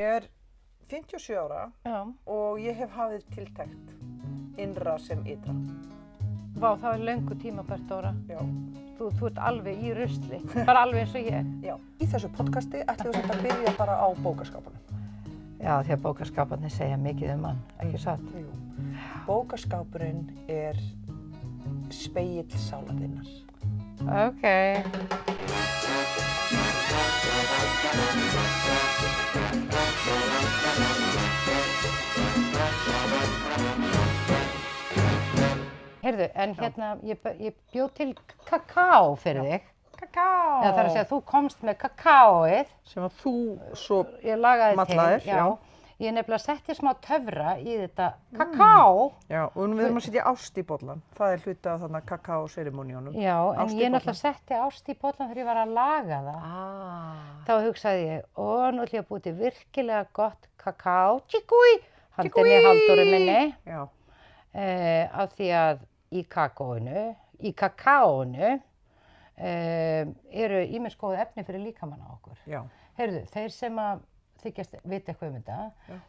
Ég er 57 ára Já. og ég hef hafið tiltekt innra sem ytra. Vá, það er löngu tímabært, Dóra. Já. Þú ert alveg í rusli, bara alveg eins og ég. Já. Í þessu podcasti ætlum við að byrja bara á bókaskápunum. Já, því að bókaskáparnir segja mikið um hann, ekki satt? Jú. Bókaskápurinn er spegill sálar þinnar. Ok. Heyrðu, en hérna, ég bjó til kakao fyrir þig. Kakao! Það er að segja að þú komst með kakaóið. Sem að þú svo Ég lagaði matlaðir, til, já. Ég nefnilega setti smá töfra í þetta kakao. Já, og við erum að setja ást í bollan. Það er hluti af þarna kakao-seremoníunum. Já, en Ást í ég bollann. náttúrulega setti ást í bollan þegar ég var að laga það. Þá hugsaði ég, nú ætlum ég að búið til virkilega gott kakao, tjikúi, handinni Halldóru minni, Já. af því að í kakaóinu eru ýmis góð efni fyrir líkamann á okkur. Já. Heyrðu, þeir sem að þykjast vita eitthvað um þetta,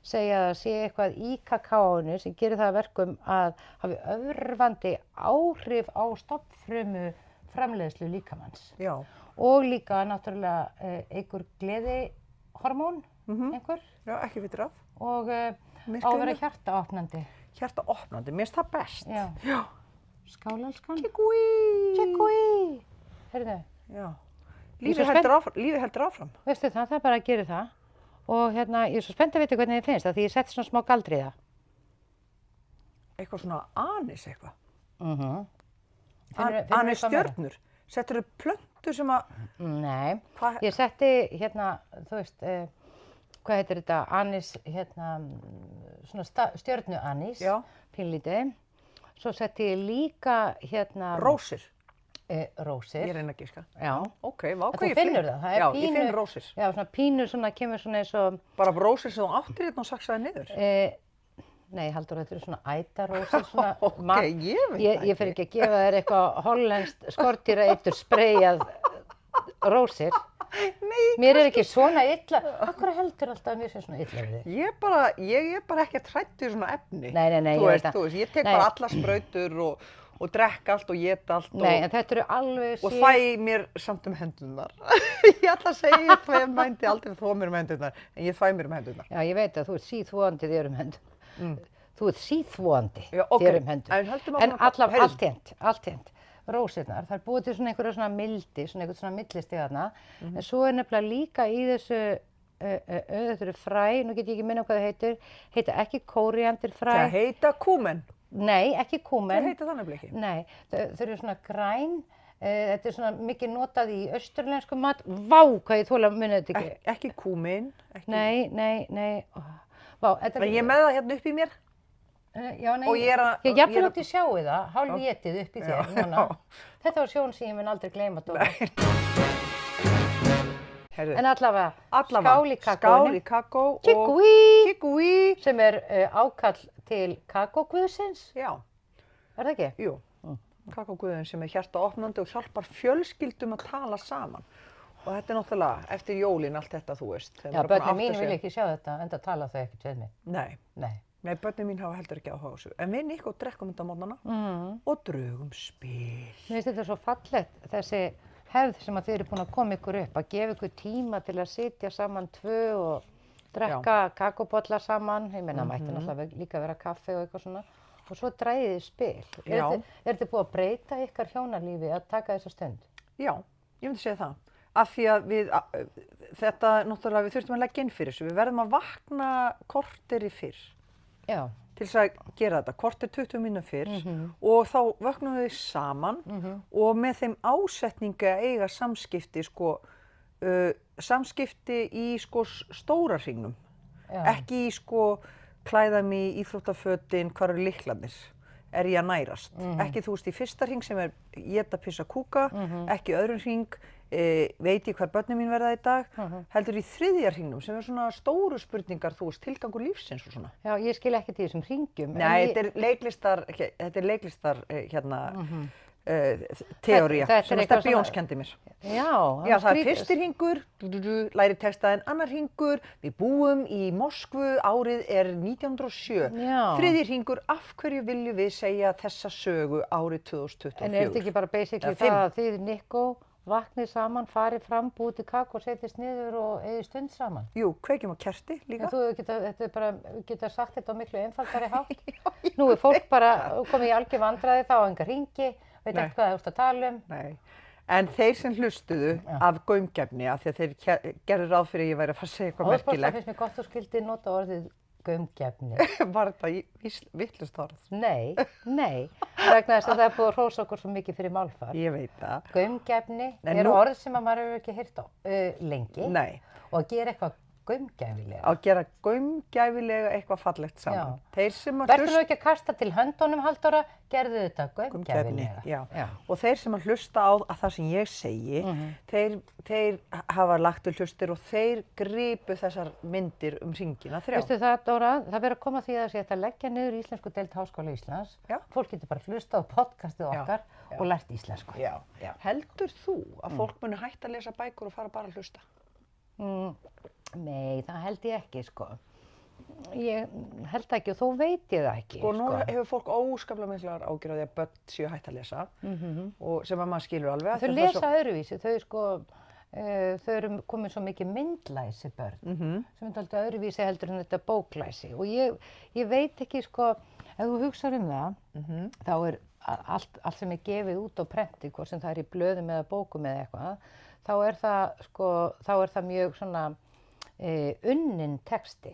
segja að það sé eitthvað í kakaóinu sem gerir það að verkum að hafi örvandi áhrif á stofnfrumu framleiðslu líkamanns. Já. Og líka náttúrulega eykur gleðihormón, einhver, Já, ekki vitur af. og á Myrkrinu. að vera hjartaopnandi. Hjartaopnandi, mér finnst það best. Já. Já. Skál, elskan. Tjikúi! Tjekúi! Heyrðu, Já. Ég er svo Lífið heldur áfram. veistu það er bara að gera það. Og hérna, ég er svo spennt að vita hvernig þið finnst það, því ég setti svona smá galdri í það. Eitthvað svona anis eitthvað. Finnurðu Anis eitthvað meira? stjörnur. Setturðu plöntur sem að... Nei, Hvað- ég setti hérna, þú veist, hvað heitir þetta, anís, hérna, svona stjörnu-anís, Já. pínlítið. Svo setti ég líka hérna... Rósir. Rósir. Ég reyna að giska. Já. Ok, vá En hvað þú ég finn. finnur það, það er Já, pínu... ég finn rósir. Já, svona pínu, svona, kemur svona eins og... Bara rósir sem þú áttir hérna og saksaði niður. Nei, Halldór, þetta eru svona ætarósir, svona... Ok, ég veit það Ég fer ekki að gefa þér eitthvað hollenskt skordýraeitur spreyjað rósir. Nei. Mér er ekki svona illa. Akkur heldur alltaf að mér sé svona illa við þig? Ég er bara ekki að trættu í svona efni. Nei, ég Þú veit veist, það. ég tek Nei. bara allar sprautur og drekk allt og éta allt Nei, en þetta eru alveg og fæ mér samt um hendurnar. Ég ætla að segja að ég mændi aldrei þó mér um hendurnar, en ég fæ mér um hendurnar. Já, ég veit að þú ert síþvóandi þér um höndum. Þú ert síþvóandi Já, ok. þér um höndum. En höldum En áfram að- heyrðu. allt hent. Rósirnar, það er búið til svona einhverja svona mildi, svona einhvern svona millistig þarna. En svo er nefnilega líka í þessu, þetta eru fræ, nú get ég ekki minna hvað það heita ekki kóríandirfræ. Það heita kúmen. Nei, ekki Það kúmen. heita það nefnilega ekki. Nei, þau eru svona græn. Þetta er svona mikið notað í austurlensku mat. Vá, hvað ég þola að muna þetta ekki. Ekki kúmen. Nei. Vá, þetta En ég er með það hérna upp í mér. Já, nei, og ég er að- ég jafnvel átti sjáu það, hálf étið upp í þér Já, núna. já. Þetta var sjón sem ég mun aldrei gleyma, Dóra. Heyrðu, En allavega, allavega, skál í skál kakóinu, í kakó og Tjikúi, tjikúi. sem er ákall til kakóguðsins, Já, er það ekki? jú. Kakóguðin sem er hjartaopnandi og hjálpar fjölskyldum að tala saman. Og þetta er náttúrulega eftir jólin allt þetta, þú veist. þegar Já, maður er búin að börnin mín átta vil sig. ekki sjá þetta, enda tala þau ekkert við mig. Nei, Nei. börnin mín hafa heldur ekki áhuga á þessu. En við Nikko drekkum þetta á mótnana og drögum spil. Mér finnst þetta svo fallegt, þessi hefð sem að þið eru búin að koma ykkur upp, að gefa ykkur tíma til að sitja saman tvö og drekka kakóbolla saman. Ég meina, mætti náttúrulega líka vera kaffi og eitthvað svona. Og svo dræðið þið spil. Já. Er þið búið að breyta ykkar hjónalífi að taka þessa stund? Já, ég myndi segja það. Af því að þetta náttúrulega við þurftum að leggja inn fyrir þessu. Við verðum að vakna korteri fyrr Já. til þess að gera þetta, korter 20 mínútur fyrr og þá vöknum við saman og með þeim ásetningi að eiga samskipti, samskipti í stóra hringnum. Já. Ekki í klæða mig í íþróttafötin, hvar eru lyklarnir? Er ég að nærast? Ekki þú veist í fyrsta hring sem er éta, pissa, kúka, ekki öðrum hring, veit ég hvar börnin mín verða í dag, heldur í þriðja hringnum sem er svona stóru spurningar, þú veist, tilgangur lífsins og svona. Já, ég skil ekkert í þessum hringjum. Nei, þetta er leiklistar teóría Þetta sem er að eitthvað Stebbi Jóns kendi mér. Já, Það er fyrsti hringur, læri textaðinn, annar hringur, við búum í Moskvu, árið er 1907. Já. Þriðji hringur, af hverju viljum við segja þessa sögu árið 2024? En er þetta ekki bara basically Eða fimm. það að þið, Nico, vaknið saman, farið fram, búið til kakó, setjist niður og eigið stund saman? Jú, kveikjum á kerti líka. En þú geta sagt þetta á miklu einfaldari hátt. Nú er fólk bara komið í algjör vandræði, þá á enga hringi, veit Nei. ekki hvað það ert að tala um. Nei. En þeir sem hlustuðu af gaumgæfni, af því að þeir gerðu ráð fyrir að ég væri að fara að segja eitthvað Það merkilegt, finnst mér gott að skildi nota orðið gaumgæfni. var þetta vitlaust orð. Nei, vegna þess að það er búið að hrósa okkur svo mikið fyrir málfar. Ég veit það. Gaumgæfni En er nú- orð sem að maður hefur ekki heyrt á lengi Nei, og að gera eitthvað gaumgæfilega. að gera gaumgæfilega eitthvað fallegt saman. Já. Þeir sem að Vertu nú ekki að kasta til höndunum, Halldóra, gerðu þetta gaumgæfilega. Já. Og þeir sem að hlusta á að það sem ég segi, þeir hafa lagt til hlustir og þeir gripu þessar myndir hringina 3. Veistu það, Dóra, það verður að koma að því að það sé hægt að leggja niður Íslensku deild Háskóla Íslands. Já. Fólk getur bara hlusta á podcastið okkar og lært íslensku. Já. Heldur þú að fólk muni hætta að lesa bækur og fara bara að hlusta? Nei, það held ég ekki, sko. Ég held það ekki og þó veit ég það ekki, Og nú hefur fólk óskaplega miklar ágjur á því að börn séu hætt að lesa og sem að maður skilur alveg að Þau lesa öðruvísi, þau eru komin svo mikið myndlæsi börn, sem er alltaf öðruvísi heldur en þetta bóklæsi. Og ég veit ekki, sko, ef þú hugsar það, þá er allt sem er gefið út á prenti, hvort sem það er í blöðum eða bókum eða eitthvað, þá er það mjög svona unnin texti.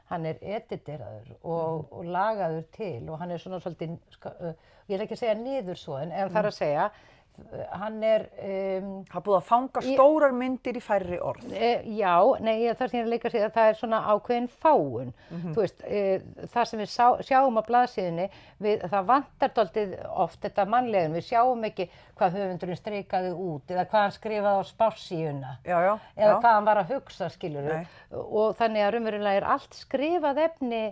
Hann er editeraður og lagaður til og hann er svona svolítið, ég er ekki að segja niðursoðinn, en það er að segja, hann er... Það er búið að fanga stórar myndir í færri orð. Það sem ég er að leika að segja, það er svona ákveðin fáun. Þú veist, það sem við sjáum á blaðsíðunni, það vantar dálítið oft þetta mannlegin. Við sjáum ekki hvað höfundurinn strikaði út eða hvað hann skrifaði á spássíuna. Eða hvað hann var að hugsa, skilurðu. Og þannig að raunverulega er allt skrifað efni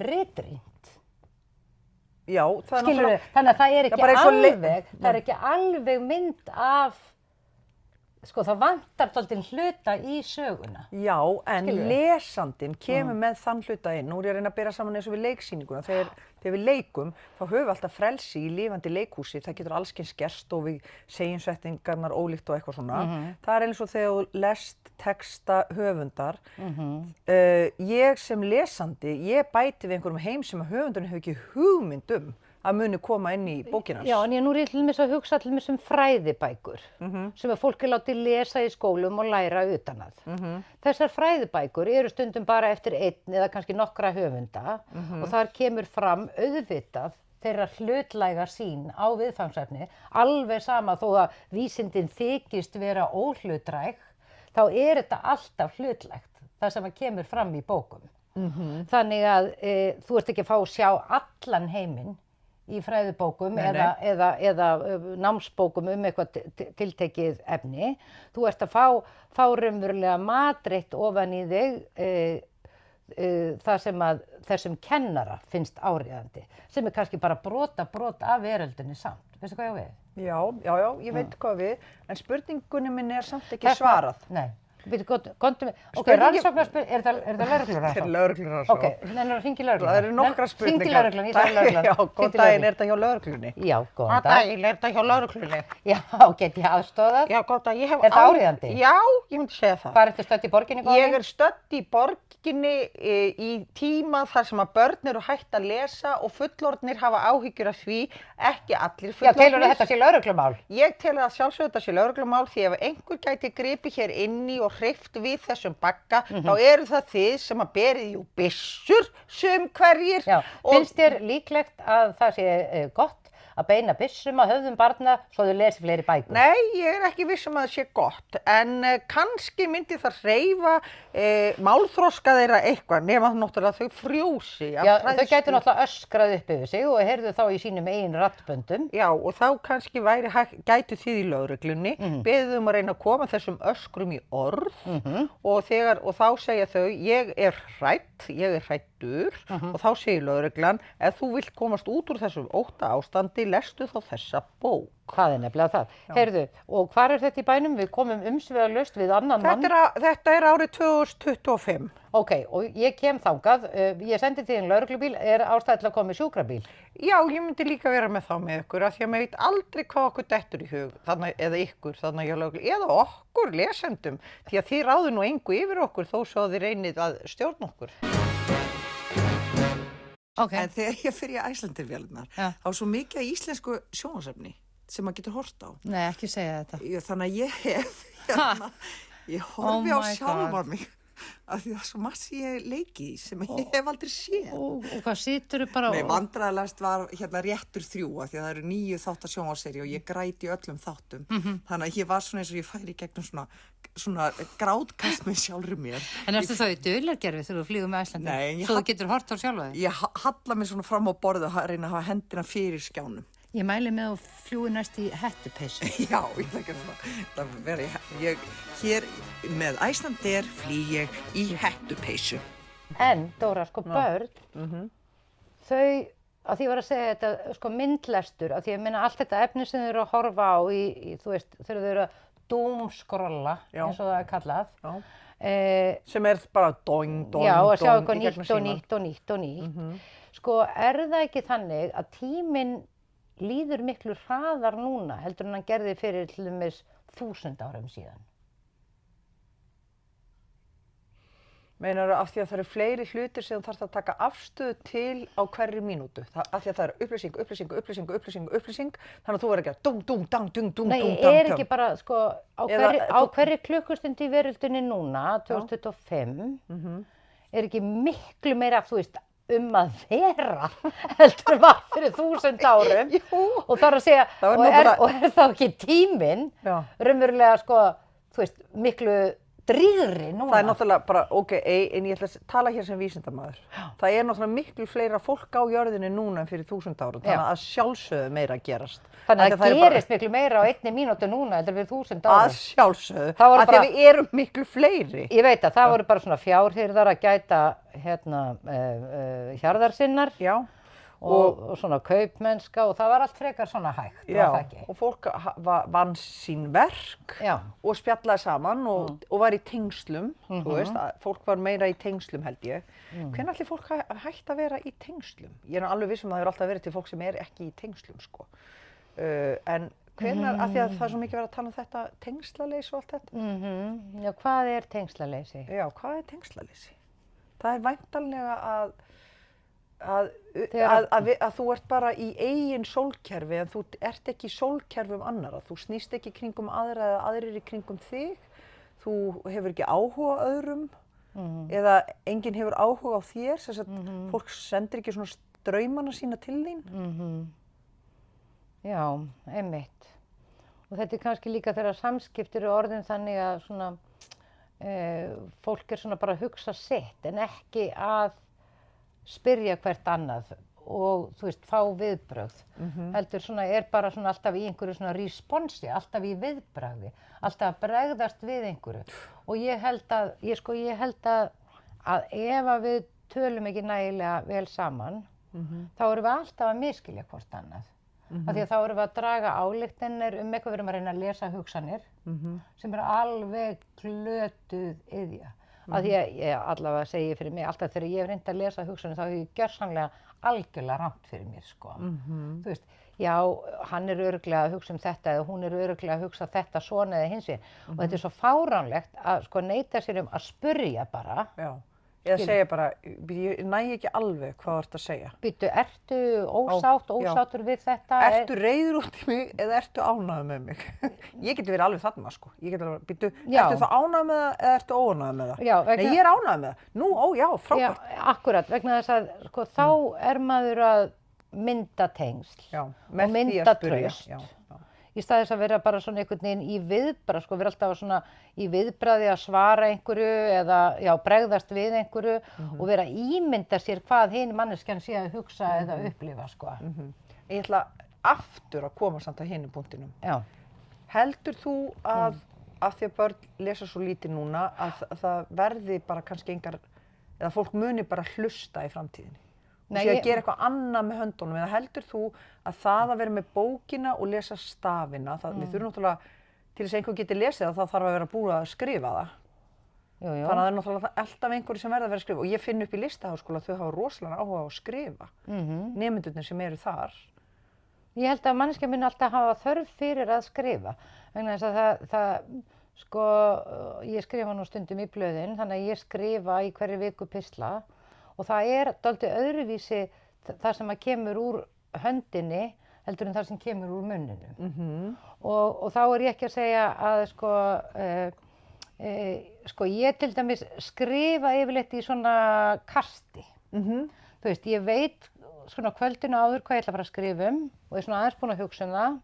ritrýnt. Já, það er Skilurðu, þannig að það er ekki alveg mynd af, sko það vantar dálítið hluta í söguna. Já, en lesandinn kemur með þann hluta inn. Nú er ég að reyna að bera saman eins og við leiksýninguna. Þegar við leikum, þá höfum við alltaf frelsi í lifandi leikhúsi. Það getur alls kyns gerst og við segjum setningarnar ólíkt og eitthvað svona. Það er eins og þegar þú lest texta höfundar. Ég sem lesandi, ég bæti við einhverjum heim sem höfundurinn hefur ekki hugmynd að muni koma inn í bókina hans. Já, en nú er ég til dæmis að hugsa til dæmis fræðibækur sem að fólk er látið lesa í skólum og læra utan að. Þessar fræðibækur eru stundum bara eftir einn eða kannski nokkra höfunda og þar kemur fram auðvitað þeirra hlutlæga sýn á viðfangsefni, alveg sama þó að vísindin þykist vera óhlutdræg, þá er þetta alltaf hlutlægt, það sem að kemur fram í bókum. Þannig að þú ert ekki að fá að sjá allan heiminn í fræðibókum eða námsbókum eitthvað tiltekið efni. Þú ert að fá raunverulega matreitt ofan í þig það sem að þessum kennara finnst áríðandi, sem er kannski bara brot af veröldinni samt. Veistu hvað ég á við? Já, ég veit hvað við, en spurningunni minni er samt ekki svarað. Nei. Ok, rannsóknarspurning, er það lögreglurannsókn? Þetta er lögreglurannsókn. Ok, nennir að hringja í lögregluna. Það eru nokkrar spurningar. Hringdu í lögregluna, ég sagði lögregluna. Já, góðan daginn, er þetta hjá lögreglunni? Já, góðan dag. Góðan daginn, er þetta hjá lögreglunni? Já, get ég aðstoðað? Já, góðan dag, ég hef... Er það áríðandi? Já, ég myndi segja það. Hvað ertu stödd í borginni, góðan? Ég er stödd í borginni í tíma þar sem að börn eru hætt að lesa og fullorðnir hafa áhyggjur af því, ekki allir fullorðnir. Já, telurðu þetta sé lögreglumál? Ég tel að sjálfsögðu þetta sé lögreglumál því ef einhver gæti gripið hér inni og hreyft við þessum bagga, þá eru það þið sem að berið byssur sum hverjir. Já, finnst þér líklegt að það sé gott að beina byssum að höfðum barna svo þau lesi fleiri bækur? Nei, ég er ekki viss um að það sé gott, en kannski myndi það hreyfa málþroska þeirra eitthvað, nema náttúrulega þau frjósi. Já, þau gætu náttúrulega öskrað upp yfir sig og heyrðu þá í sínum eigin raddböndum. Já, og þá kannski gætu þið í lögreglunni, beðið að reyna að koma þessum öskrum í orð og þá segja þau, ég er hræddur og þá segir lögreglan, ef þú vilt komast út úr þessum ótta ástandi, lestu þá þessa bók. Það er nefnilega það. Heyrðu, og hvar er þetta í bænum? Við komum umsvifalaust við annan mann. Þetta er árið 2025. Ok, og ég kem þangað, ég sendi til þín lögreglubíl, er ástæða til að koma með sjúkrabíl? Já, ég myndi líka vera með þá með ykkur, af því að maður veit aldrei hvað okkur dettur í hug, eða ykkur, eða okkur lesendum, því að þið ráðu nú engu yfir okkur þó svo þið reynið að stjórna okkur. Okay. En þegar ég fyrir í Icelandair-vélarnar, þá er svo mikið af íslensku sjónvarpsefni sem maður getur hort á. Nei, ekki segja þetta. Þannig að ég horfi á sjálfa mig. Af því það er svo margt sem ég leiki í sem ég hef aldrei séð. Og hvað siturðu bara? Nei, vandræðalegast var réttur 3 af því að það eru 9 þáttar sjónvarpsseri og ég græti öllum þáttum. Þannig að ég var svona eins og ég færi í gegnum svona grátkast með sjálfri mér. En ertu þá í dulargerfi þegar þú flýgur með Icelandair? Nei. Svo þú getur hort á sjálfa þig? Ég halla mig svona fram á borðu og reyna að hafa hendina fyrir skjánum. Ég mæli með að fljúi næst í hettupeysu. Já, ég þekki svona. Hér með Icelandair flýg ég í hettupeysu. En, Dóra, börn, þau, að því ég var að segja þetta, myndlestur, að því ég meina allt þetta efni sem þau eru að horfa á þú veist, þegar þau eru að doomskrolla, eins og það er kallað. Sem er bara dóing. Já, að sjá eitthvað nýtt. Er það ekki þannig að tíminn líður miklu hraðar núna heldur en hann gerði fyrir til dæmis 1000 árum síðan? Meinarðu af því að það eru fleiri hlutir sem þú þarft að taka afstöðu til á hverri mínútu? Af því að það er upplýsing, þannig að þú verður að gera dung. Nei, er ekki bara, á hverri klukkustund í veröldinni núna, 2025, er ekki miklu meira, þú veist, að vera heldur var fyrir 1000 árum og það er að segja, og er þá ekki tíminn raunverulega, þú veist, miklu drýgri núna. Það er náttúrulega bara, en ég ætla að tala hér sem vísindamaður. Það er náttúrulega miklu fleira fólk á jörðinni núna en fyrir 1000 árum, þannig að sjálfsögðu meira að gerast. Þannig að það gerist miklu meira á 1 mínútu núna en fyrir 1000 árum. Að sjálfsögðu, af því að við erum miklu fleiri. Ég veit að það voru bara svona fjárhirðar að gæta hjarðar sinnar. Já. Og svona kaupmennska og það var allt frekar svona hægt. Já, og fólk vann sín verk og spjallaði saman og var í tengslum, þú veist, fólk var meira í tengslum held ég. Hvenær ætli fólk hægt að vera í tengslum? Ég er alveg viss að það hefur alltaf verið til fólk sem er ekki í tengslum, En hvenær, af því að það er svo mikið verið að tala um þetta tengslaleysi og allt þetta. Já, hvað er tengslaleysi? Já, hvað er tengslaleysi? Það er væntanlega að þú ert bara í eigin sólkerfi en þú ert ekki í sólkerfum annarra. Þú snýst ekki kringum aðra eða aðrir í kringum þig. Þú hefur ekki áhuga á öðrum eða enginn hefur áhuga á þér. Þess að fólk sendir ekki svona draumana sína til þín. Já, einmitt. Og þetta er kannski líka þegar samskipti eru orðin þannig að svona, fólk er svona bara að hugsa sitt en ekki að spyrja hvert annað og þú veist, fá viðbrögð. Heldur svona, er bara svona alltaf í einhverju svona responsi, alltaf í viðbragði, alltaf að bregðast við einhverju. Og ég held að ef að við tölum ekki nægilega vel saman, þá erum við alltaf að misskilja hvort annað. Af því að þá erum við að draga ályktanir eitthvað, við erum að reyna að lesa hugsanir sem eru alveg glötuð iðja. Af því að ég allavega segi fyrir mig, alltaf þegar ég hef reynt að lesa hugsanir þá hef ég gjörsamlega algjörlega rangt fyrir mér, Þú veist, já, hann er örugglega að hugsa um þetta eða hún er örugglega að hugsa þetta svona eða hins veginn. Og þetta er svo fáránlegt að neita sér að spyrja bara. Já. Eða segja bara, ég næ ekki alveg hvað þú ert að segja. Býttu, ertu ósáttur við þetta? Ertu reiður út í mig eða ertu ánægður með mig? Ég geti verið alveg þarna, Ég geti alveg, býttu, ertu þá ánægður með það eða ertu óánægður með það? Já, nei, ég er ánægður með það. Nú, já, frábært. Já, akkurat, vegna þess að þá er maður að mynda tengsl og mynda traust. Í stað þess að vera bara svona einhvern veginn í viðbragð, vera alltaf svona í viðbragði að svara einhverju eða bregðast við einhverju og vera að ímynda sér hvað hin manneskjan sé að hugsa eða upplifa, Ég ætla aftur að koma samt að hinum punktinum. Já. Heldur þú að því að börn lesa svo lítið núna að það verði bara kannski eða fólk muni bara hlusta í framtíðinni og sé að gera eitthvað annað með höndunum, eða heldur þú að það að vera með bókina og lesa stafina, við þurfum náttúrulega, til þess að einhver geti lesið það, þá þarf að vera búið að skrifa það. Jú, jú. Þannig að það er náttúrulega alltaf einhverju sem verða að vera að skrifa og ég finn upp í Listaháskóla að þau hafa rosalega áhuga á að skrifa, nemendurnir sem eru þar. Ég held að manneskja muni alltaf hafa þörf fyrir að skrifa, vegna þess að sko, ég skrifa nú stundum í blöðin, þannig að ég skrifa í hverju viku pistla og það er dálítið öðruvísi það sem að kemur úr höndinni heldur en það sem kemur úr munninu. Og þá er ég ekki að segja að sko ég til dæmis skrifa yfirleitt í svona kasti. Þú veist, ég veit svona kvöldinu áður hvað ég ætla að fara að skrifa og er svona aðeins búin að hugsa það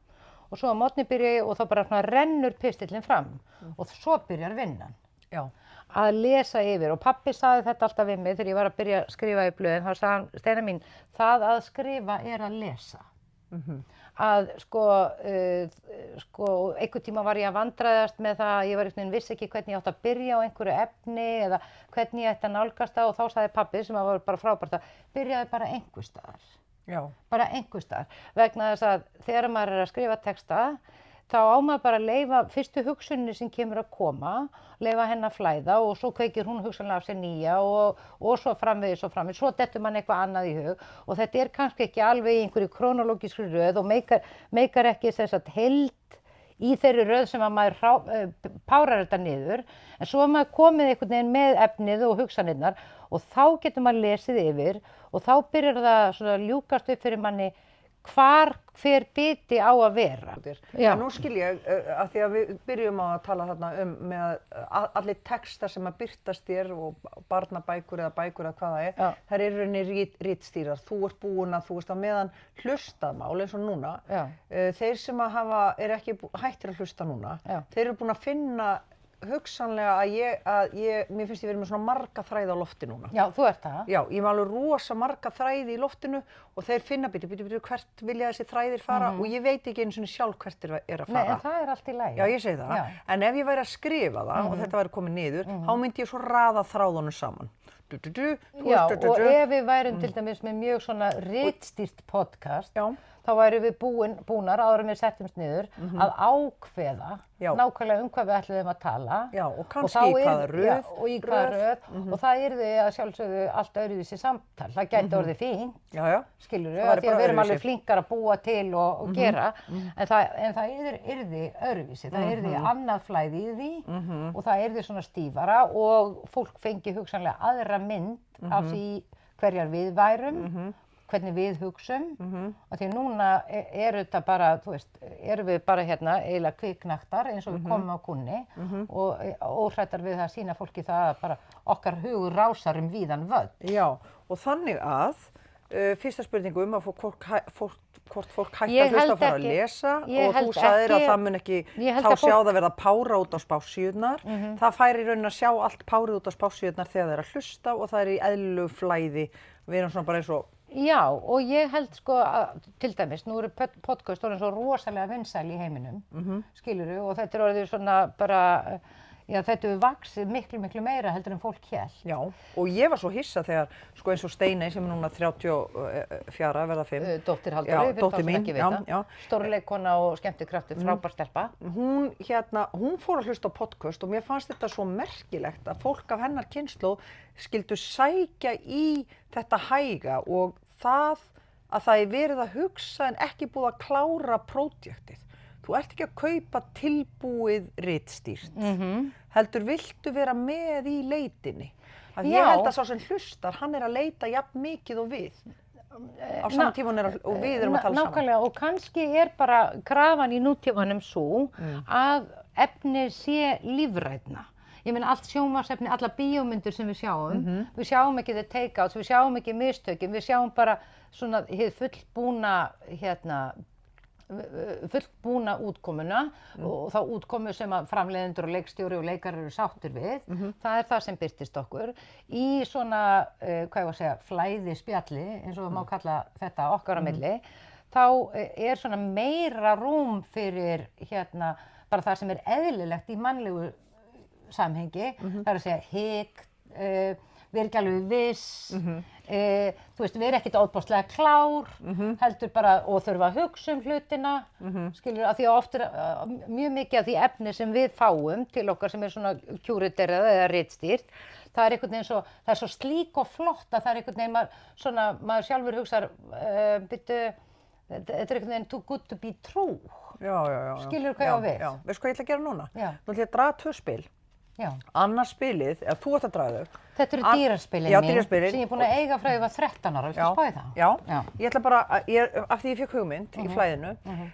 og svo á morgni byrja ég og þá bara svona rennur pistillinn fram og svo byrjar vinnan. Já. Að lesa yfir og pabbi sagði þetta alltaf við mig þegar ég var að byrja að skrifa í blöðin, þá sagði hann, Steina mín, það að skrifa er að lesa. Að sko einhvern tíma var ég að vandræðast með það, ég var einhvern veginn vissi ekki hvernig ég átti að byrja á einhverju efni eða hvernig ég ætti að nálgast það og þá sagði pabbi sem var bara frábært að byrjaði bara einhvers staðar. Já. Bara einhvers staðar. Vegna þess að þegar maður er að skrifa texta þá á maður bara að leyfa fyrstu hugsuninni sem kemur að koma, leyfa henni að flæða og svo kveikir hún hugsanlega af sér nýja og svo framvegis, svo dettur mann eitthvað annað í hug og þetta er kannski ekki alveg í einhverju krónológískri röð og meikar ekki þess að heild í þeirri röð sem að maður párar þetta niður, en svo er maður komið einhvern veginn með efnið og hugsanirnar og þá getur maður lesið yfir og þá byrjar það svona að ljúkast upp fyrir manni hvar hver biti á að vera. Já. En nú skil ég, að því að við byrjum á að tala þarna með allir textar sem að birtast þér og barnabækur eða bækur eða hvað það er, þær eru rauninni ritstýrar. Þú ert búin að, þú veist, að meðan hlustað mál eins og núna, þeir sem að eru ekki hættir að hlusta núna, þeir eru búin að finna hugsanlega að mér finnst ég verið með svona marga þræði á lofti núna. Já, þú ert það. Já, ég var alveg rosa marga þræði í loftinu og þeir finna bíddu, hvert vilja þessi þræðir fara og ég veit ekki einu sinni sjálf hvert er að fara. Nei, en það er allt í lagi. Já, ég segi það. Já. En ef ég væri að skrifa það og þetta væri komið niður, þá myndi ég svo raða þráðunum saman. Já, og ef við værum til dæmis með mjög svona ritstýrt podcast, þá værum við búnar áður en við settumst niður að ákveða nákvæmlega hvað við ætluðum að tala. Já, og kannski í hvaða röð. Og í hvaða röð. Og það yrði að sjálfsögðu allt öðruvísi samtal. Það gæti orðið fínt, skilurðu, af því að við erum alveg flinkar að búa til og gera. En það yrði öðruvísi. Það yrði annað flæði í því og það yrði svona stífara og fólk fengi hugsanlega aðra mynd af því hverjar við værum. Hvernig við hugsum, og því núna þetta bara, þú veist, erum við bara hérna eiginlega kviknaktar eins og við komum á kúnni og óhrættar við að sýna fólki það að bara okkar hugur rásar víðan völl. Já, og þannig að fyrsta spurningu að hvort fólk hætti að hlusta að fara að lesa og þú sagðir að það mun ekki þá sjá það verða pára út á spássíurnar. Það fær í rauninni að sjá allt párið út á spássíurnar þegar það er að hlusta og það er í eðlilegu flæði. Við erum svona bara eins og Já, og ég held sko að, til dæmis, nú eru podcast orðin svo rosalega vinsæl í heiminum, skilurðu, og þetta er orðið svona bara, já, þetta hefur vaxið miklu meira heldur en fólk hélt. Já, og ég var svo hissa þegar, sko eins og Steiney sem er núna 34 verða 5. Dóttir Halldóru, dóttir mín, já. Stórleikona og skemmtikraftur, frábær stelpa. Hún fór að hlusta á podcast og mér fannst þetta svo merkilegt að fólk af hennar kynslóð skyldu sækja í þetta hæga og það að það er verið að hugsa en ekki búið að klára prójektið. Þú ert ekki að kaupa tilbúið ritstýrt. Heldur viltu vera með í leitinni. Ég held að sá sem hlustar, hann er að leita jafn mikið og við. Á sama tíma og við erum að tala saman. Nákvæmlega, og kannski er bara krafan í nútímanum svo að efnið sé lífrænna. Ég meina allt sjónvarpsefni, alla bíómyndir sem við sjáum ekki the take-outs, við sjáum ekki mistökin, við sjáum bara svona hið fullbúna útkomuna og þá útkomu sem að framleiðendur og leikstjóri og leikarar eru sáttir við. Það er það sem birtist okkur. Í svona, hvað ég var að segja, flæði spjalli, eins og við má kalla þetta okkar á milli, þá er svona meira rúm fyrir bara það sem er eðlilegt í mannlegu samhengi, það er að segja hik, við erum ekki alveg viss, þú veist, við erum ekkert óbáslega klár, heldur bara og þurfa að hugsa hlutina, skilur, af því að oft mjög mikið af því efni sem við fáum til okkar sem svona curatorað eða ritstýrt, það einhvern veginn svo, það svo slík og flott að það einhvern veginn maður sjálfur hugsar, þetta einhvern veginn too good to be true. Já. Skilur hvað ég á við? Já, veistu hvað ég ætla að gera núna? Já. Nú ætla ég að draga 2 spil. Já. Annað spilið, eða þú ert að draga þau. Þetta eru dýraspilin Já, mín, dýraspilin. sem ég er búin að eiga frá ég var 13 ára, viltu spá í það? Já. Ég ætla bara, af því ég fékk hugmynd í flæðinu,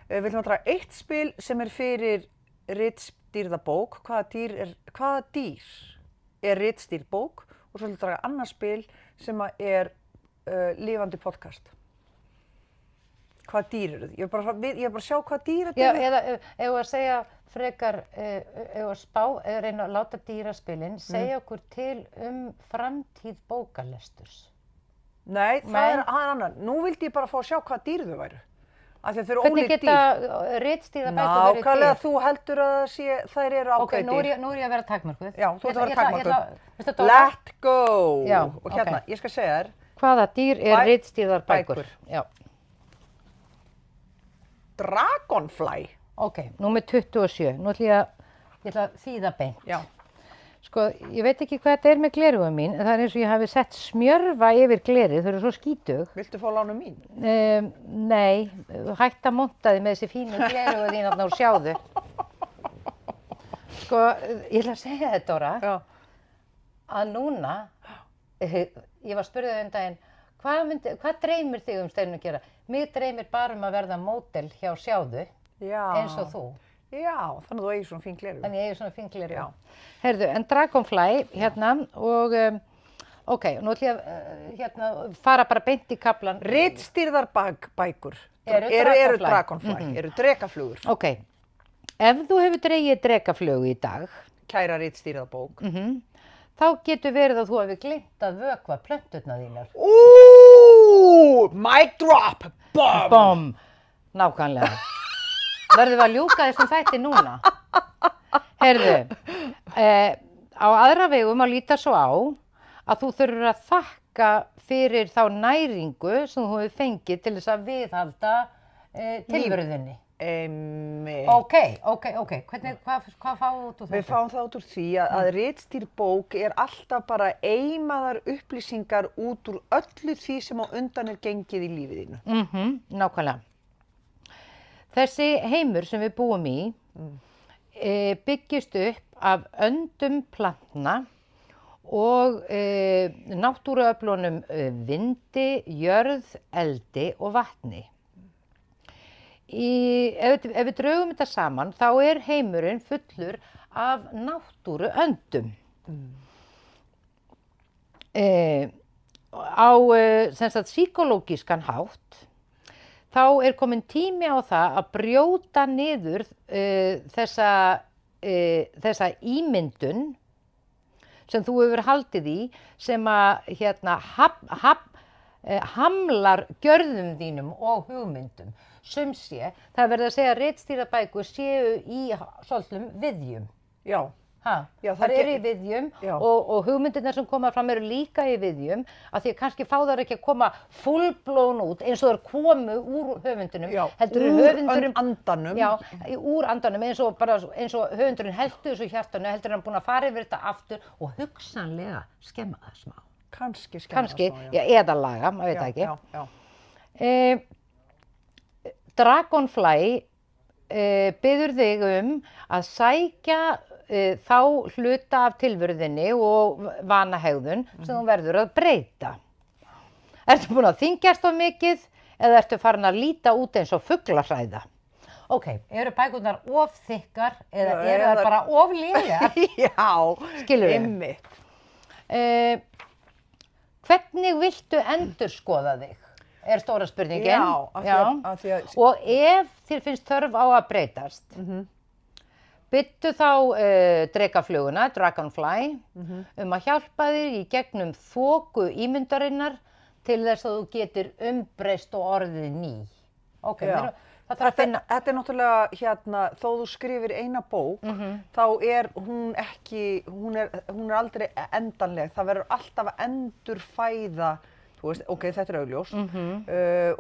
við ætlum að draga 1 spil sem er fyrir ritstýrða bók. Hvaða dýr er ritstýrð bók? Og svo ætlum við að draga annað spil sem er lifandi podcast. Hvaða dýr eru þið? Ég er bara að sjá hvaða dýr þetta Já, eru. eða ef að segja frekar, ef að spá, eða reyna að láta dýraspilin, segja okkur til framtíð bókalesturs. Nei, það er annar. Nú vildi ég bara fá að sjá hvaða dýr þau væru. Af því að þau eru Hvernig ólík dýr. geta ritstýrða bækur verið Nákvæmlega, til? þú heldur að þær eru Ok, ákveðið nú dýr. er ég að vera takmörkuð. Já, þú ert að vera takmörkuð. takmörkuð. Let go! Já, Og hérna, ég skal segja þér, Hvaða dýr er ritstýrðar bækur. bækur? Já. Dragonfly. Ok, númer 27. Nú ætla ég að þýða beint. Já. Sko, ég veit ekki hvað þetta er með gleraugun mín, en það er eins og ég hafi sett smjörfa yfir glerið, þau eru svo skítug. Viltu fá lánu mín? Nei, hætt að monta þig með þessi fínu gleraugu þín og sjáðu. Sko, ég ætla að segja þetta, Dóra, að núna, ég var spurðið daginn, hvað dreymir þig Steinunn að gera? Mig dreymir bara að verða módel hjá Sjáðu, eins og þú. Já, þannig að þú eigir svona fín gleraugu. Þannig ég eigi svona fín gleraugu. Heyrðu, en Dragonfly, hérna, og, ok, nú ætla ég að fara bara beint í kaflan. Ritstýrðar bækur Eru Dragonfly, eru drekaflugur. Ok, ef þú hefur dregið drekaflugu í dag, Kæra ritstýrða bók. þá getur verið að þú hefur gleymt að vökva plönturnar þínar. Mic drop! Bum! Bom! Nákvæmlega. Verðum við að ljúka þessum þætti núna? Heyrðu, á aðra vegum að líta svo á að þú þurfur að þakka fyrir þá næringu sem þú hefur fengið til þess að viðhalda tilveruðinni. Ok. Hvað fáum við út úr þetta? Við fáum það út úr því að ritstýrð bók er alltaf bara eimaðar upplýsingar út úr öllu því sem á undan er gengið í lífið þínu. Nákvæmlega. Þessi heimur sem við búum í byggist upp af öndum plantna og náttúruöflunum vindi, jörð, eldi og vatni. Ef við draugum þetta saman, þá er heimurinn fullur af náttúruöndum. Á psykológískan hátt, þá er komin tími á það að brjóta niður þessa ímyndun sem þú hefur haldið í, sem að hamlar gjörðum þínum og hugmyndum. Sum sé, það er verið að segja að ritstýrðar bækur séu í svolítlum viðjum. Já. Það eru í viðjum og hugmyndirnar sem koma fram eru líka í viðjum, af því að kannski fá þær ekki að koma full-blown út eins og þær komu úr höfundunum. Úr andanum. Já, úr andanum, eins og höfundurinn heldur þessu hjartanu, heldur hann búinn að fara yfir þetta aftur og hugsanlega skemma það smá. Kannski skemma það smá, já. Eða laga, maður veit það ekki. Dragonfly biður þig að sækja þá hluta af tilveruðinni og vanahegðun sem þú verður að breyta. Ertu búin að þyngjast of mikið eða ertu farin að líta út eins og fuglarhræða? Ok, eru bækurnar of þykkar eða eru þær bara of lélegar? Já, skilurðu? Einmitt. Hvernig viltu endurskoða þig? Er stóra spurningin. Já, af því að... Og ef þér finnst þörf á að breytast, byttu þá drekafluguna, Dragonfly, að hjálpa þér í gegnum þoku ímyndarinnar til þess að þú getur umbreyst og orðið ný. Ok, Það þarf að finna... Þetta náttúrulega hérna, þó þú skrifir eina bók, þá hún ekki, hún er aldrei endanleg. Það verður alltaf að endurfæða, þú veist, ok, þetta er augljóst.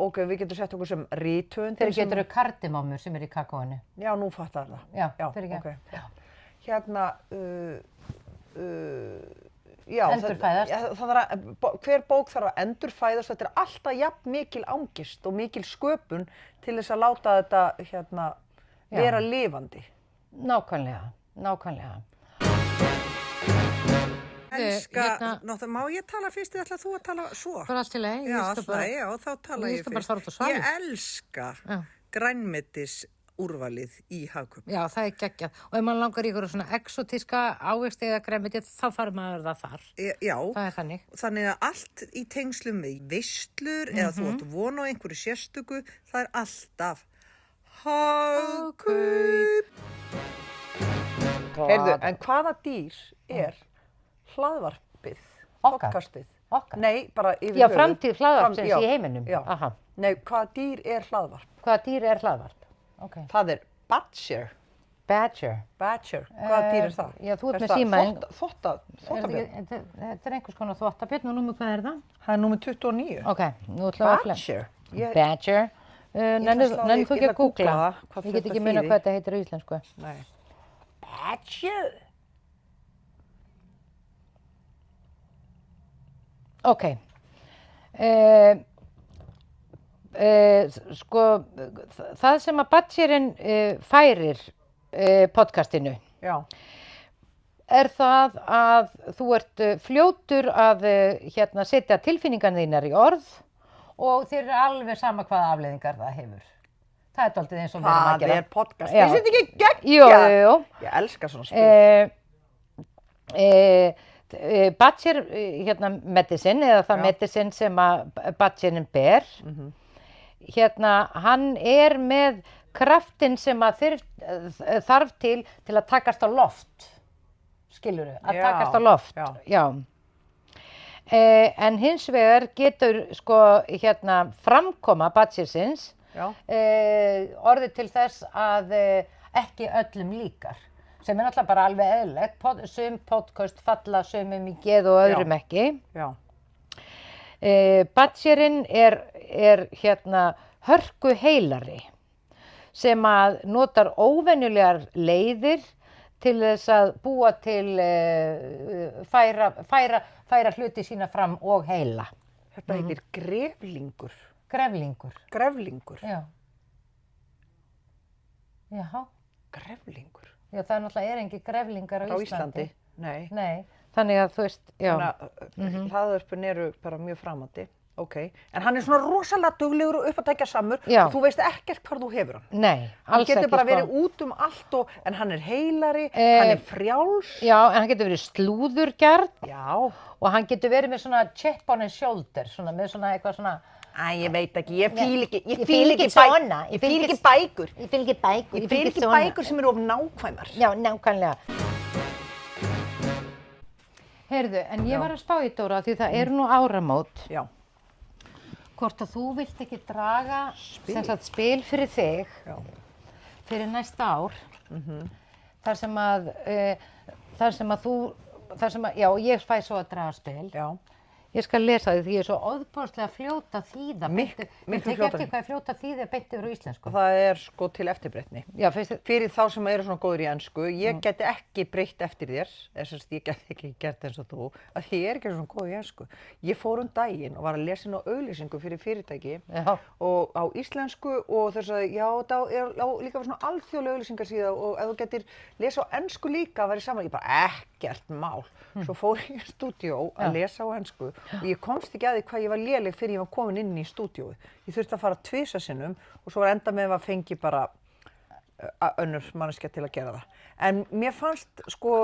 Ok, við getum sett okkur sem rithöfund. Þeir getur kardimámur sem í kakóinu. Já, nú fattar það. Já, fyrir ekki. Okay. Hérna, já, endurfæðast. Hver bók þarf að endurfæðast, þetta er alltaf jafn mikil angist og mikil sköpun til þess að láta þetta vera lifandi. Nákvæmlega. Elska, má ég tala fyrst eða ætla þú að tala svo? Bara allt í lagi. Já, þá tala ég fyrst. Ég elska grænmetis úrvalið í Hagkaup. Já, það geggjað. Og ef maður langar í ykkur svona exotíska ávexti eða grænmeti, þá fær maður það þar. Já. Það þannig. Þannig að allt í tengslum við veislur eða þú átt von á einhverju sérstöku, það er alltaf Hagkaup. Heyrðu, en hvaða dýr er hlaðvarpið? Podcastið? Okkar? Nei, bara yfir höfuð. Já, framtíð hlaðvarpsins í heiminum. Já. Aha. Nei, hvaða dýr er hlaðvarp? Hvaða dýr er hlaðvarp? Okay. Það er Badger. Badger. Hvaða dýr er það? Já, þú ert með símaðinn. Þvottabjörn? Þetta er einhvers konar þvottabjörn og númer hvað er það? Það er númer 29. Ok, nú ætlum við að Badger? Badger. Nenni þú ekki að googla það? Ég get ekki muna hvað þetta heitir á íslensku. Nei. Badger? Ok. Sko, það sem að Badgerinn færir podcastinu er það að þú ert fljótur að setja tilfinningarnar þínar í orð og þér er alveg sama hvaða afleiðingar það hefur. Það er dálítið eins og við erum að gera. Það er podcast. Þið sitt ekki geggjað? Jú. Ég elska svona spil. Badger, medicine, eða það medicine sem að Badgerinn ber, hann er með kraftinn sem að þarf til að takast á loft. Skilurðu? Að takast á loft. Já. En hins vegar getur framkoma Badgersins orðið til þess að ekki öllum líkar. Sem er náttúrulega bara alveg eðlilegt. Sum podcast falla sumum í geð og öðrum ekki. Já. Badgerinn er hörku heilari sem að notar óvenjulegar leiðir til þess að búa til færa hluti sína fram og heila. Þetta heitir greflingur. Greflingur. Já. Greflingur. Já, það náttúrulega engin greflingar á Íslandi. Nei. Þannig að þú veist, já. Hlaðvörpin eru bara mjög framandi. Ok. En hann er svona rosalega duglegur og uppátækjasamur og þú veist ekkert hvar þú hefur hann. Nei, alls ekki. Hann getur bara verið út allt en hann er heilari, hann er frjáls. Já, en hann getur verið slúðurgjarn. Já. Og hann getur verið með svona chip on his shoulder, með svona eitthvað svona... Ég veit ekki, ég fíl ekki bækur. Ég fíl ekki bækur sem eru of nákvæmar. Já, nákvæmlega. Heyrðu, en ég var að spá í Dóra því það eru nú áramót. Já. Hvort að þú vilt ekki draga spil fyrir þig fyrir næsta ár. Þar sem að ég fæ svo að draga spil. Já. Ég skal lesa því ég er svo óðbúrslega fljót að þýða. Viltu ekki eftir hvað fljót að þýða beint yfir á íslensku? Það er til eftirbreytni. Já, fyrir þá sem eru svona góður í ensku. Ég geti ekki breytt eftir þér, ég geti ekki gert eins og þú, að ég er ekki svona góð í ensku. Ég fór daginn og var að lesa inn á auglýsingu fyrir fyrirtæki og á íslensku og þess að það er líka svona alþjóðleg auglýsingarsíða og ef þú getur lesa á ensku líka að vera saman, ég bara ekkert mál. Svo fór ég í stúdíó að lesa á ensku og ég komst ekki að því hvað ég var léleg fyrir ég var komin inn í stúdíóið. Ég þurfti að fara 2 sinnum og svo var enda með að fengi bara önnur manneskja til að gera það. En mér fannst,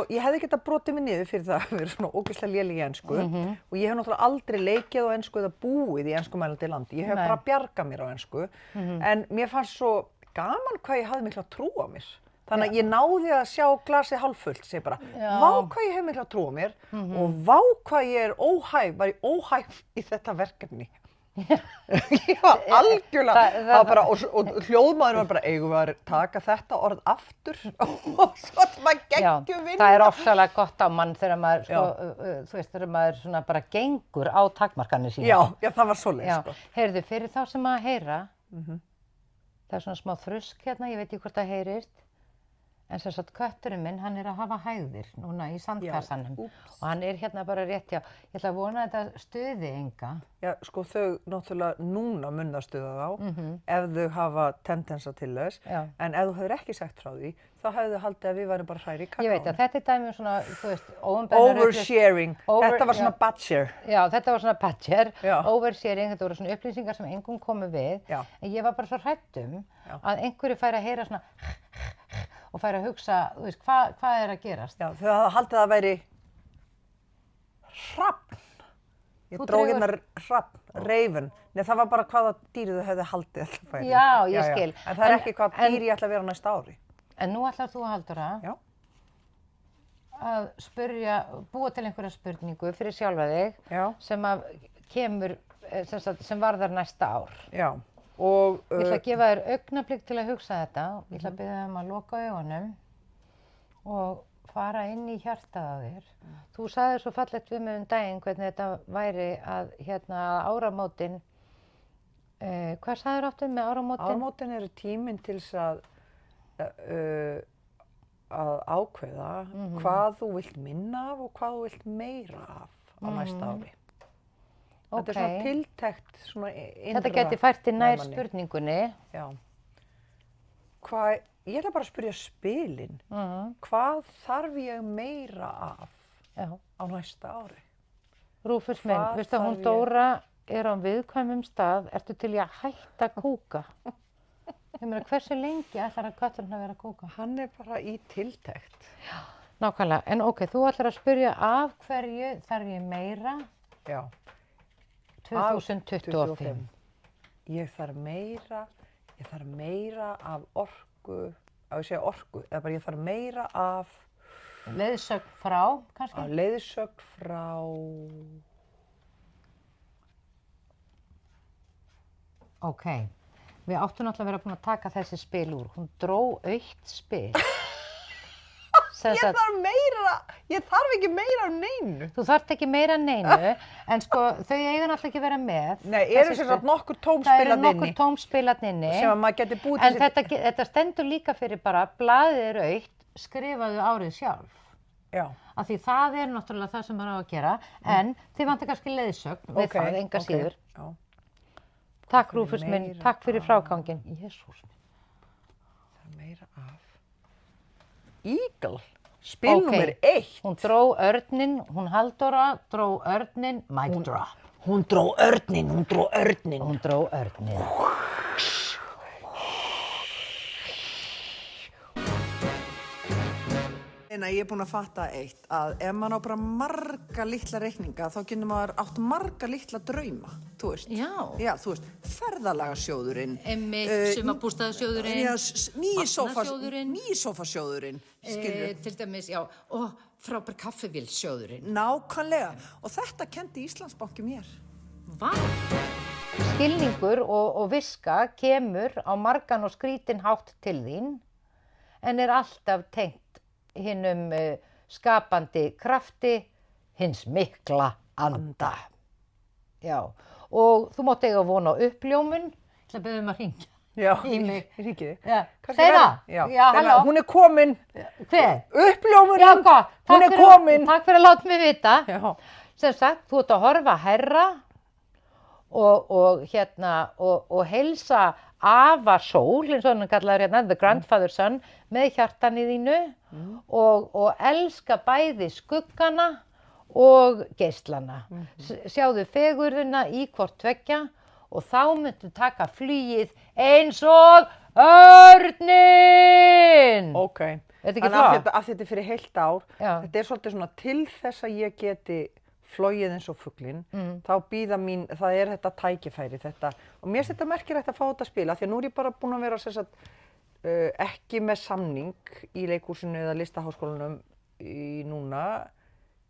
ég hefði getað brotið mig niður fyrir það að vera svona ógeðslega léleg í ensku og ég hef náttúrulega aldrei leikið á ensku eða búið í enskumælandi landi. Ég hef bara bjargað mér á ensku en mér fannst svo gaman hvað ég hafði mikla trú á mér. Þannig að ég náði að sjá glasið hálffullt, segi bara, vá hvað ég hef mikla trú á mér og vá hvað ég er var óhæf í þetta verkefni. Já, algjörlega. það- Það var bara, og hljóðmaður var bara, eigum við að taka þetta orð aftur og svo maður geggjum vinna. það er ofsalega gott á mann þegar maður, sko, þú veist, þegar maður svona bara gengur á takmarkanir sína. Já, það var svoleiðis, Já, sko. heyrðu, fyrir þá sem að heyra, það er svona smá þrusk hérna, ég veit ekki hvort það heyrist, en sem sagt kötturinn minn, hann er að hafa hægðir núna í sandkassanum og hann er hérna bara rétt hjá. Ég ætla að vona að þetta stuði enga. Já, sko þau náttúrulega núna munna stuða þá ef þau hafa tendensa til þess, Já. en ef þú hefur ekki sagt frá því, þá hefðu haldið að við værum bara hræri í kakóinu. Ég veit að þetta er dæmi um svona, þú veist, óumbeðnar Oversharing, þetta var svona badger. Já, þetta var svona badger, Já. oversharing, þetta voru svona upplýsingar sem engum komu við. Já. En ég var bara svo hrædd að einhverju færi að heyra svona og færi að hugsa, þú veist, hvað er að gerast? Já, þau hafði haldið að það væri hrafn. Ég Þú dró dregur- hérna hrafn, raven. Nei, það var bara hvaða dýri þau hefði haldið alltaf væri. Já, ég skil. En það er ekki hvað En- dýr ég ætla að vera á næsta ári. En nú ætlar þú, Halldóra, Já. að spyrja, búa til einhverja spurningu fyrir sjálfa þig Já. sem að kemur, sem varðar næsta ár. Já. Og Ég ætla að gefa þér augnablik til að hugsa þetta. Ég ætla að biðja um að loka augunum og fara inn í hjartað á þér. Þú sagðir svo fallegt við mig daginn hvernig þetta væri að hérna áramótin, hvað sagðir áttu með áramótin? áramótin eru tíminn til þess að ákveða hvað þú vilt minna af og hvað þú vilt meira af á næsta ári. Þetta er svona tiltekt, svona innra Þetta geti fært þér nær með manni. spurningunni. Já. Ég ætla bara að spyrja spilin. Hvað þarf ég meira af Já. á næsta ári? Rúfus minn, Hvað veistu að hún þarf ég- Dóra er á viðkvæmum stað, ertu til í að hætta að kúka? Ég meina, hversu lengi ætlar að kötturinn að vera að kúka? Hann er bara í tiltekt. Nákvæmlega, en ok, þú ætlar að spyrja af hverju þarf ég meira Já. 2025. Ég þarf meira af orku, á ég segja orku, eða bara ég þarf meira af Leiðsögn frá, kannski? leiðsögn frá, Ok, við áttum náttúrulega að vera búin að taka þessi spil úr. Hún dró autt spil. ég þarf ekki meira af neinu. Þú þarft ekki meira en neinu, en sko, þau eiga náttúrulega ekki að vera með. Nei, eru Þessi sem spil. sagt nokkur Það eru tómspilarn nokkur inni tómspilarn inni. sem að maður geti búið En til þetta stendur líka fyrir bara, blaðið er autt, skrifaðu árið sjálf. Já, Af því það er náttúrulega það sem maður á að gera, en þið vantar kannski leiðsögn við það, enga síður. Já. Takk Rúfus minn, meira takk fyrir fráganginn. Jesús minn. Það er meira af. Eagle, spil númer 1. Hún dró örninn, hún Halldóra dró örninn, mic drop. Hún dró örninn. Hún dró örninn. En ég er búin að fatta eitt, að ef maður á bara marga litla reikninga, þá getur maður átt marga litla drauma, þú veist. Já. Já, þú veist, ferðalagasjóðurinn. Einmitt, sumarbústaðasjóðurinn, vatnasjóðurinn. Nýi sófasjóðurinn, skilur. Til dæmis, já, og frábær kaffivélsjóðurinn. Nákvæmlega. Og þetta kendi Íslandsbanki mér. Vá! Skilningur og viska kemur á margan og skrítin hátt til þín, en er alltaf tengt hinum skapandi krafti, hins mikla anda. Já, og þú mátt eiga von á uppljómun, ég ætla að biðja að hringja. Já, Í mig. ríkið. Já, Kannski segðu verða- það. Já, Já, halló. Hún er komin. Hver? Uppljómurinn. Já, hvað? Hún er komin. Takk fyrir að láta mig vita. Já. Sem sagt, þú ert að horfa herra og heilsa afa sól, eins og hann kallar hérna, the grandfather son, með hjartan í þínu og elska bæði skuggana og geislana. Sjáðu fegurðina í hvort tveggja og þá myndu taka flugið eins og örninn. Ok. Er þetta ekki Þannig flott? að þetta er fyrir heilt ár. Já. Þetta er svolítið svona til þess að ég geti flogið eins og fuglinn, þá býða mín, það er þetta tækifæri þetta. Og mér finnst þetta merkilegt að fá þetta að spila, því að nú er ég bara búin að vera sem sagt, ekki með samning í leikhúsinu eða listaháskólanum í núna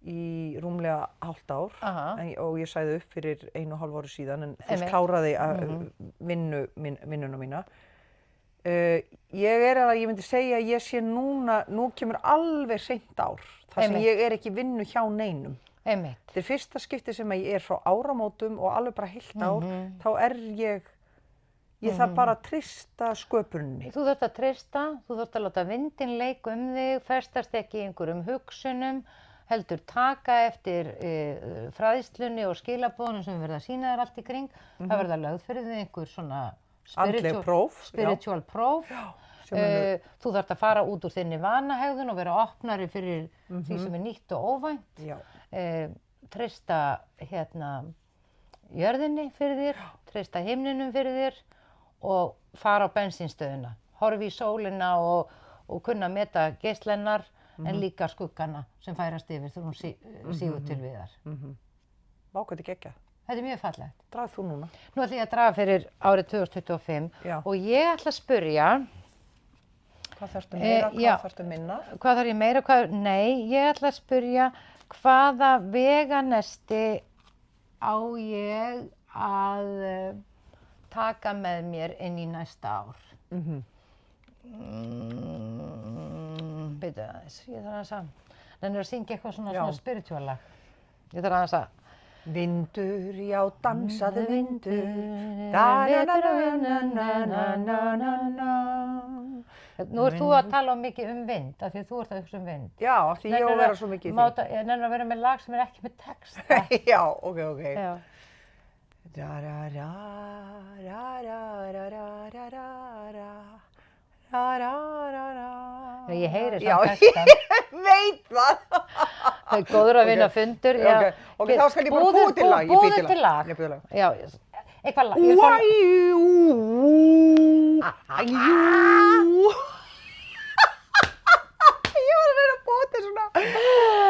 í rúmlega hálft ár Aha. og ég sagði upp fyrir 1,5 ári síðan en fyrst Einmitt. kláraði vinnuna mína. Ég myndi segja að ég sé nú kemur alveg seint ár þar sem Einmitt. ég er ekki í vinnu hjá neinum. Einmitt. Þetta er fyrsta skipti sem ég er frá áramótum og alveg bara heilt ár, þá er ég þarf bara að treysta sköpuninni. Þú þarft að treysta, þú þarft að láta vindinn leika þig, festast ekki í einhverjum hugsunum, heldur taka eftir fræðslunni og skilaboðunum sem verða að sýna þér allt í kring. Það verða lögð fyrir þig einhver svona Andleg próf, spiritual próf. Þú þarft að fara út úr þinni vanahegðun og vera opnari fyrir því sem er nýtt og óvænt. Já. Treysta jörðinni fyrir þér, treysta himninum fyrir þér og fara á bensínstöðina. Horfi í sólina og kunna meta geislennar en líka skuggana sem færast yfir þegar hún sígur til viðar. Vá, hvað þetta er geggjað. Þetta er mjög fallegt. Dragð þú núna. Nú ætla ég að draga fyrir árið 2025 Já. og ég ætla að spyrja Hvað þarftu meira, já. hvað þarftu minna? hvað þarf ég meira, nei, ég ætla að spyrja hvaða veganesti á ég að taka með mér inn í næsta ár. Bíddu aðeins, ég þarf aðeins að syngja eitthvað svona spiritual lag. Ég þarf aðeins að Vindur, já, dansaðu vindur. Nú ert þú að tala mikið vind, af því að þú ert að hugsa vind. Já, því ég á að vera svo mikið í því. Ég nennir að vera með lag sem er ekki með texta. Já, ok. Já. Ég heyri samt textan. Ég veit það. Það er góður að vinna fundur. Ok, þá skal ég bara búa til lag. Búðu til lag. Ég búið til lag. Já, eitthvað lag. Ég var að reyna að búa til svona, þetta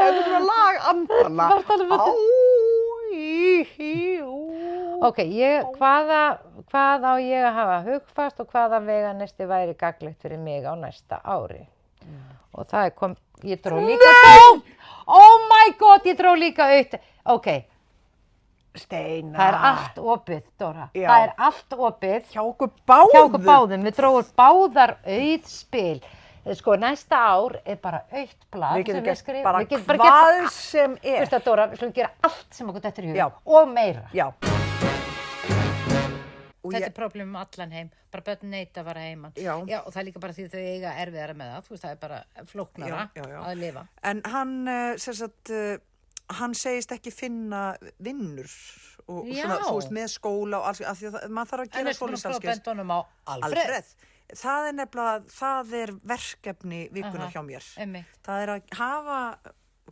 er svona lagandana. Ok, hvað á ég að hafa hugfast og hvaða veganesti væri gagnlegt fyrir mig á næsta ári? Og það er ég dró líka oh my god, ég dró líka aukt. Ok, Steina. það er allt opið, Dóra. Já. Það er allt opið. Hjá okkur báðum. Við dróum báðar auðspil. Sko, næsta ár er bara autt blað Við getum sem gert bara við hvað sem er. Veistu að Dóra, við skulum gera allt sem okkur dettur í hug. Já. Og meira. Já. Þetta er problem allan heim, bara börn neita að fara heiman. Já. Og það er líka bara því þau eiga erfiðara með það, þú veist, það er bara flóknara að lifa. En hann, hann segist ekki finna vinnur og svona, þú veist, með skóla og alls, af því að maður þarf að gera svoleiðis alls. En er svona bendunum á Alfred. Það er nefnilega, það er verkefni vikunar hjá mér. Einmitt. Það er að hafa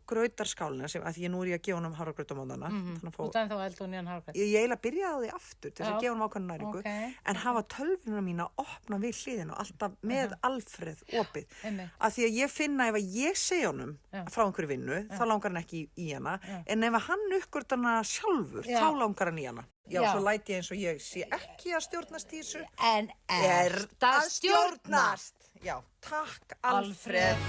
grautarskálina sem, að því nú er ég að gefa honum hafragraut á mótnana. Þú dæmi þá eldur nýjan hafragraut. Ég eiginlega byrjaði á því aftur til þess að gefa honum ákveðna næringu. Ok. En hafa tölvuna mína opna við hliðina og alltaf með Alfred opið. Einmitt. Að því að ég finna ef að ég segi honum frá einhverju vinnu, þá langar hann ekki í hana. En ef hann uppgötur hana sjálfur, þá langar hann í hana. Já, svo læti ég eins og ég sé ekki að stjórnast í þessu. En er það stjórnast? Já, takk Alfred.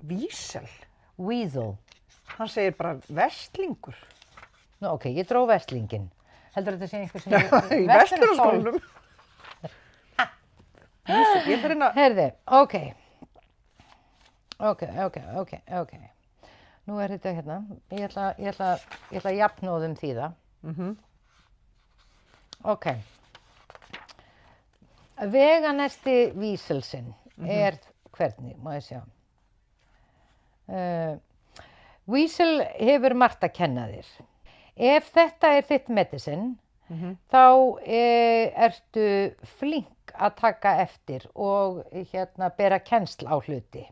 Vísel. Weasel. Hann segir bara verslingur. Nú, ok, ég dró verslingin. Heldur þetta sé einhver sem Í verslunarskólanum. Ég fyrir að Heyrðu, ok. Nú er þetta hérna. Ég ætla að jafnóðum þýða. Ok. Veganesti víselsinn er hvernig, má ég sjá. Weasel hefur margt að kenna þér. Ef þetta er þitt medicine, þá ertu flink að taka eftir og bera kennsl á hluti.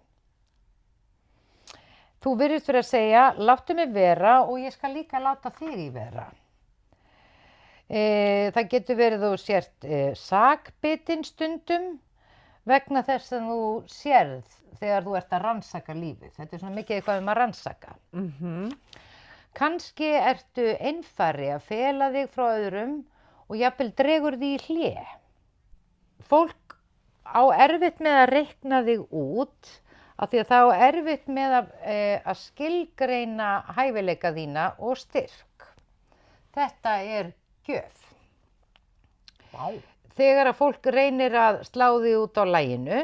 Þú virðist fyrir að segja, láttu mig vera og ég skal líka láta þig í vera. Það getur verið þú sért sakbitin stundum vegna þess að þú sérð þegar þú ert að rannsaka lífið. Þetta er svona mikið eitthvað að rannsaka. Kannski ertu einfari að fela þig frá öðrum og jafnvel dregur því í hlé. Fólk á erfitt með að reikna þig út af því að þá er erfitt með að skilgreina hæfileika þína og styrk. Þetta er gjöf. Vá. Þegar að fólk reynir að slá því út á laginu,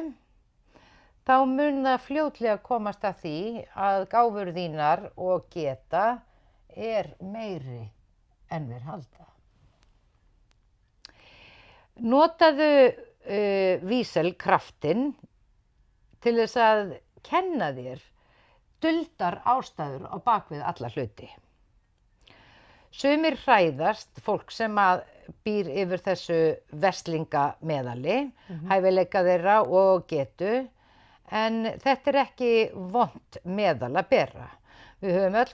þá mun það fljótlega komast að því að gáfur þínar og geta er meiri en þeir halda. Notaðu víselkraftinn til þess að kenna þér duldar ástæður á bakvið alla hluti. Sumir hræðast fólk sem að býr yfir þessu verslingameðali, hæfileika þeirra og getu, en þetta er ekki vont meðal að bera. Við höfum öll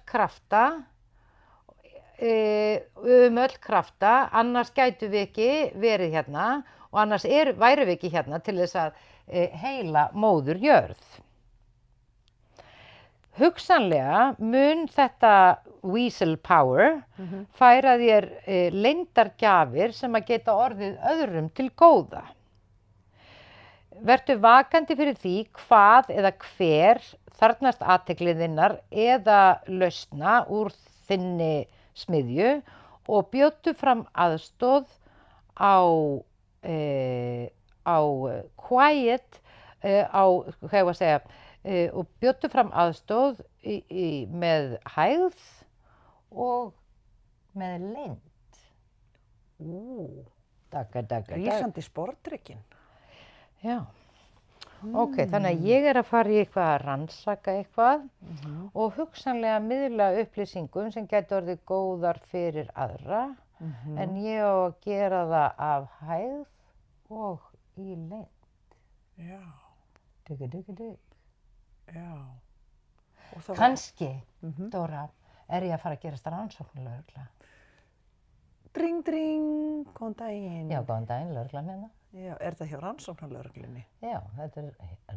krafta, annars gætu við ekki verið hérna og annars væru við ekki hérna til þess að heila móður jörð. Hugsanlega mun þetta weasel power færa þér leyndargjafir sem að geta orðið öðrum til góða. Vertu vakandi fyrir því hvað eða hver þarfnast athygli þinnar eða lausna úr þinni smiðju og bjóddu fram aðstoð á quiet, hvað ég var að segja, og bjóddu fram aðstoð með hægð og með leynd. Daga. Rísandi sportdrykkinn. Já. Ok, þannig að ég er að fara í eitthvað að rannsaka eitthvað og hugsanlega miðla upplýsingum sem gæti orðið góðar fyrir aðra, en ég á að gera það af hægð og í leynd. Já. Digg. Já. Og það var- Kannski, Dóra, er ég að fara að gerast rannsóknarlögregla. Dring, góðan daginn. Já, góðan daginn, lögreglan hérna. Já, er það hjá rannsóknarlögreglunni? Já, þetta er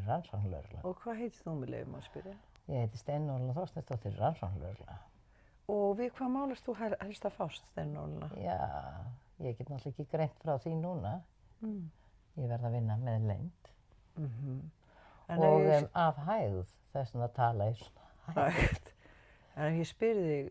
rannsóknarlögregla. Og hvað heitir þú með leyfum að spyrja? Ég heiti Steinólfur Þorsteinsdóttir, rannsóknarlögregla. Og við hvað mál erst þú helst að fást, Steinólfuna? Já, ég get náttúrulega ekki greint frá því núna. Ég verð að vinna með leynd. Og af hægð, þess að tala í svona hægð. En ef ég spyr þig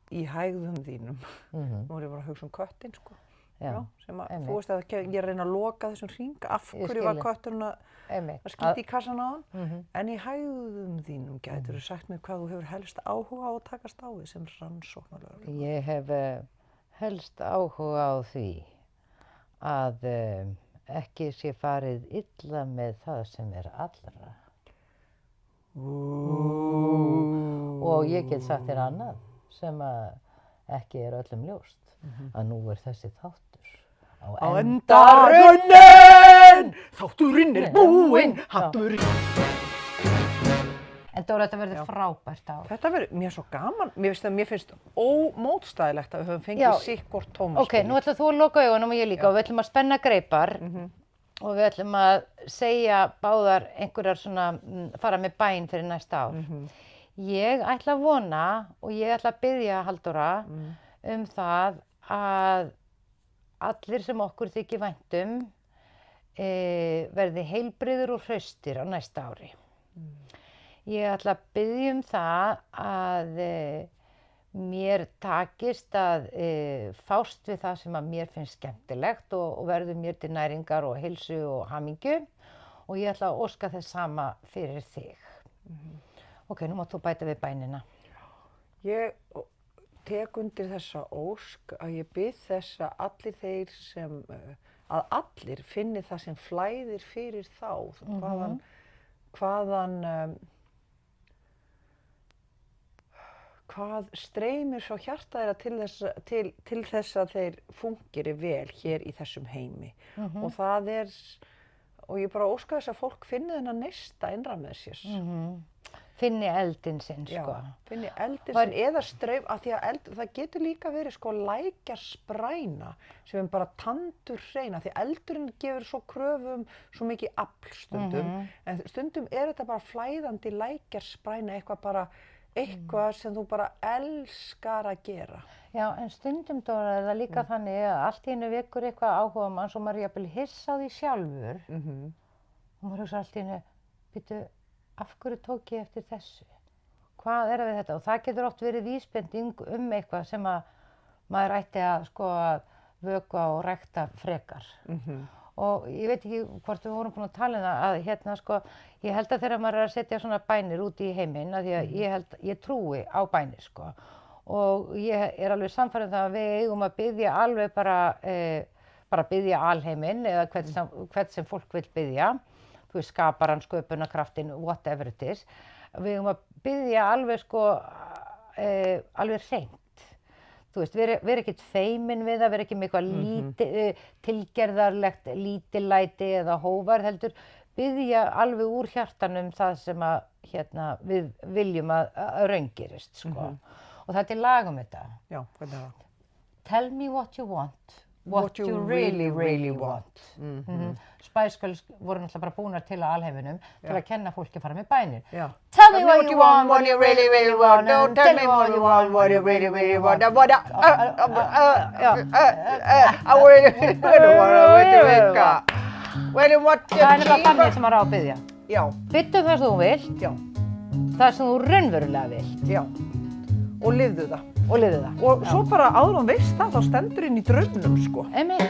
í hægðum þínum, nú er ég bara að hugsa köttinn, sko. Já, sem að, þú veist að ég er að reyna að loka þessum hring, af hverju var kötturinn að skýta í kassan á hann, en í hægðum þínum gætur þú sagt mér hvað þú hefur helst áhuga á að takast á við sem rannsóknarlögregla. Ég hef helst áhuga á því að ekki sé farið illa með það sem er allra. Og ég get sagt þér annað sem að ekki er öllum ljóst, að nú er þessi þáttur á enda runnin! Þátturinn er búinn, hatturinn. En Dóra, þetta verður frábært ár. Þetta verður, mér er svo gaman, mér finnst ómótstæðilegt að við höfum fengið sikkort tómaspil. Ok, nú ætlum þú að loka augunum og ég líka og við ætlum að spenna greipar og við ætlum að segja báðar einhverjar svona, fara með bæn fyrir næsta ár. Ég ætla að vona og ég ætla að biðja Halldóra það að allir sem okkur þykir vænt verði heilbrigðir og hraustir á næsta ári. Ég ætla að biðja það að mér takist að fást við það sem að mér finnst skemmtilegt og verður mér til næringar og heilsu og hamingju og ég ætla að óska þess sama fyrir þig. Ok, nú mátt þú bæta við bænina. Ég tek undir þessa ósk að ég bið þess að allir þeir sem, að allir finni það sem flæðir fyrir þá, hvað streymir frá hjarta þeirra til þess að þeir fúnkeri vel hér í þessum heimi. Og það er, og ég bara óska þess að fólk finni þennan neista innra með sér. Finni eldinn sinn, sko. Já, finni eldinn sinn eða straum, af því að það getur líka verið sko lækjarspræna sem er bara tandurhreina, því eldurinn gefur svo kröfum svo mikið afl stundum, en stundum er þetta bara flæðandi lækjarspræna, eitthvað sem þú bara elskar að gera. Já, en stundum, Dóra, er það líka þannig að allt í einu vekur eitthvað áhuga manns og maður er jafnvel hissa á því sjálfur Og maður hugsa allt í einu, býtu, af hverju tók ég eftir þessu? Hvað er við þetta? Og það getur oft verið vísbending eitthvað sem að maður ætti að sko að vökva og rækta frekar. Og ég veit ekki hvort við vorum búin að tala um það að hérna sko, ég held að þegar maður er að setja svona bænir út í heiminn, að því að ég trúi á bænir sko. Og ég er alveg sannfærð um það að við eigum að biðja alveg bara biðja alheiminn eða hvert sem fólk vill biðja. Þú veist, skaparann, sköpunarkraftinn, whatever it is. Við eigum að biðja alveg sko, alveg hreint. Þú veist, vera ekkert feimin við það, vera ekki með eitthvað tilgerðarlegt lítillæti eða hóvar heldur. Biðja alveg úr hjartanum það sem að, við viljum að raungerist, sko. Og það er lag þetta. Já, hvernig er það? Tell me what you want, what you really, really want. Spice Girls voru náttúrulega bara búnar til á alheiminum til að kenna fólki að fara með bænir. Tell me what you want, what you really, really want. Don't tell me what you want, what you really, really want. I really want to það er nefnilega þannig sem maður á að biðja. Já. Biddu það sem þú vilt. Já. Það sem þú raunverulega vilt. Já. Og lifðu það. Og lifðu það. Og svo bara áður hún veist það, þá stendur inn í draumnum, sko. Einmitt.